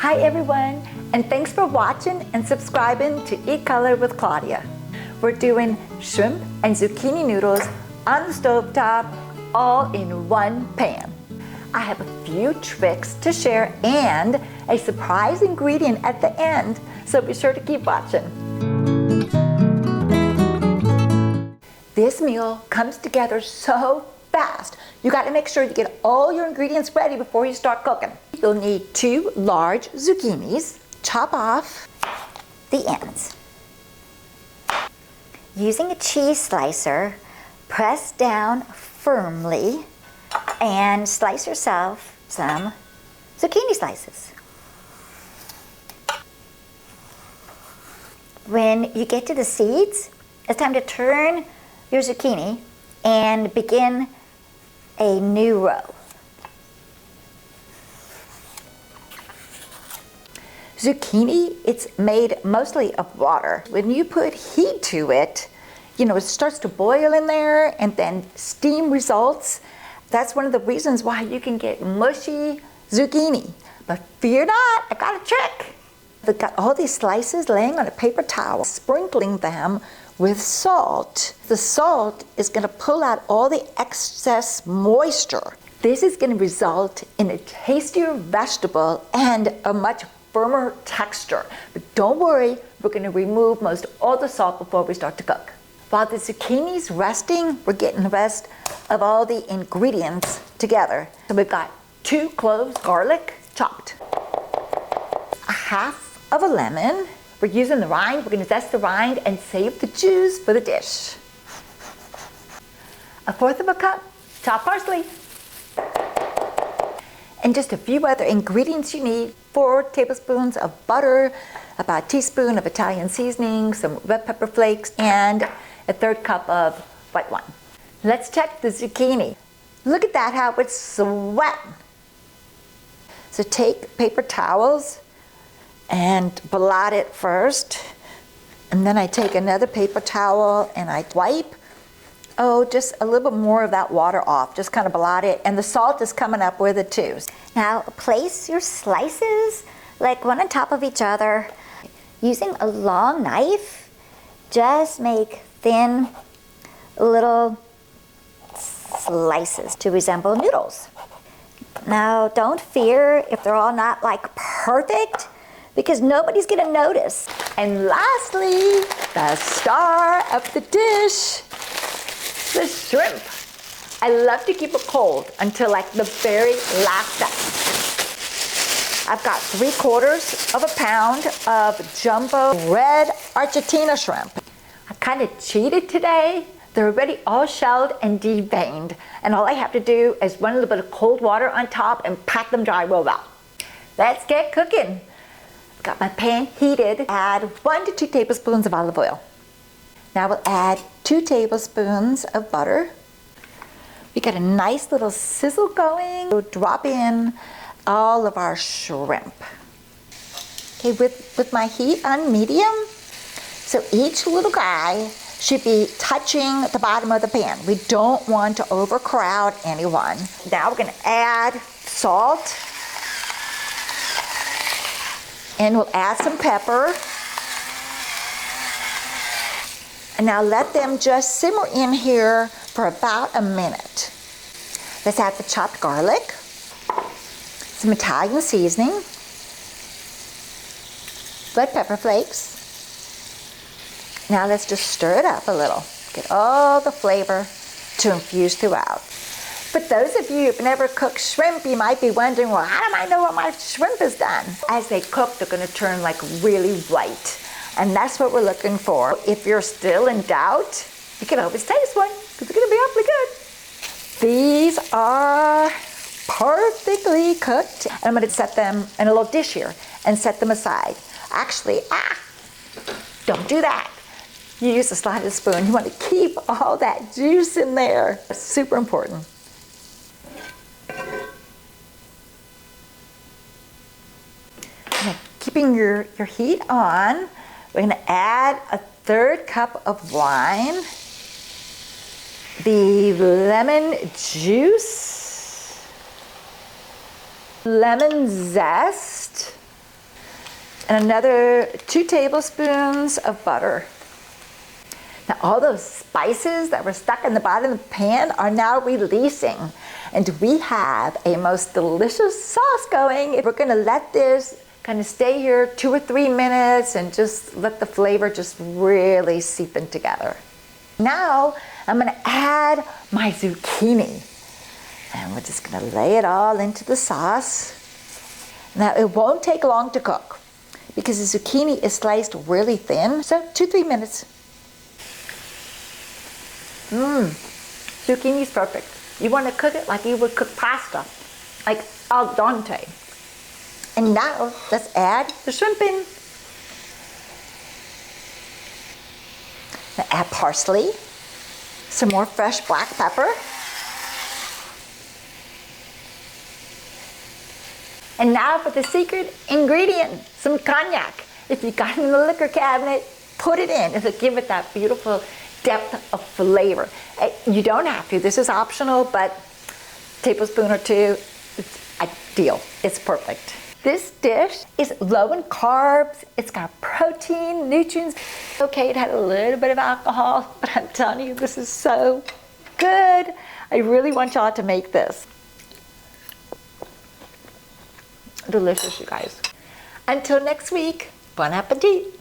Hi everyone, and thanks for watching and subscribing to Eat Color with Claudia. We're doing shrimp and zucchini noodles on the stovetop, all in one pan. I have a few tricks to share and a surprise ingredient at the end, so be sure to keep watching. This meal comes together so fast. You got to make sure you get all your ingredients ready before you start cooking. You'll need 2 large zucchinis. Chop off the ends. Using a cheese slicer, press down firmly and slice yourself some zucchini slices. When you get to the seeds, it's time to turn your zucchini and begin a new row. Zucchini, it's made mostly of water. When you put heat to it, it starts to boil in there and then steam results. That's one of the reasons why you can get mushy zucchini. But fear not, I got a trick. I've got all these slices laying on a paper towel, sprinkling them with salt. The salt is going to pull out all the excess moisture. This is going to result in a tastier vegetable and a much firmer texture. But don't worry, we're going to remove most all the salt before we start to cook. While the zucchini's resting, we're getting the rest of all the ingredients together. So we've got 2 cloves garlic chopped, a half of a lemon. We're using the rind. We're going to zest the rind and save the juice for the dish. 1/4 cup chopped parsley. And just a few other ingredients you need. 4 tablespoons of butter, about a teaspoon of Italian seasoning, some red pepper flakes, and a 1/3 cup of white wine. Let's check the zucchini. Look at that, how it's sweating. So take paper towels and blot it first. And then I take another paper towel and I wipe, just a little bit more of that water off. Just kind of blot it. And the salt is coming up with it too. Now place your slices like one on top of each other. Using a long knife, just make thin little slices to resemble noodles. Now don't fear if they're all not like perfect, because nobody's gonna notice. And lastly, the star of the dish, the shrimp. I love to keep it cold until like the very last second. I've got 3/4 pound of jumbo red Argentina shrimp. I kind of cheated today. They're already all shelled and deveined. And all I have to do is run a little bit of cold water on top and pat them dry real well. Let's get cooking. Got my pan heated. Add 1 to 2 tablespoons of olive oil. Now we'll add 2 tablespoons of butter. We got a nice little sizzle going. We'll drop in all of our shrimp. Okay, with my heat on medium, so each little guy should be touching the bottom of the pan. We don't want to overcrowd anyone. Now we're gonna add salt. And we'll add some pepper. And now let them just simmer in here for about a minute. Let's add the chopped garlic, some Italian seasoning, red pepper flakes. Now let's just stir it up a little. Get all the flavor to infuse throughout. For those of you who've never cooked shrimp, you might be wondering, well, how do I know what my shrimp is done? As they cook, they're going to turn like really white. And that's what we're looking for. If you're still in doubt, you can always taste one, because they're going to be awfully good. These are perfectly cooked. And I'm going to set them in a little dish here and set them aside. Actually, don't do that. You use a slotted spoon. You want to keep all that juice in there. It's super important. Keeping your heat on, we're going to add a 1/3 cup of wine, the lemon juice, lemon zest, and another 2 tablespoons of butter. Now all those spices that were stuck in the bottom of the pan are now releasing, and we have a most delicious sauce going. We're gonna let this kind of stay here 2 or 3 minutes and just let the flavor just really seep in together. Now I'm gonna add my zucchini, and we're just gonna lay it all into the sauce. Now it won't take long to cook because the zucchini is sliced really thin, so 2-3 minutes. Zucchini's perfect. You want to cook it like you would cook pasta, like al dente. And now let's add the shrimp in. Now add parsley, some more fresh black pepper, and now for the secret ingredient, some cognac. If you got it in the liquor cabinet, put it in. It'll give it that beautiful depth of flavor. You don't have to, this is optional, but a tablespoon or 2, it's ideal, it's perfect. This dish is low in carbs, it's got protein, nutrients. Okay, it had a little bit of alcohol, but I'm telling you, this is so good. I really want y'all to make this. Delicious, you guys. Until next week, bon appetit.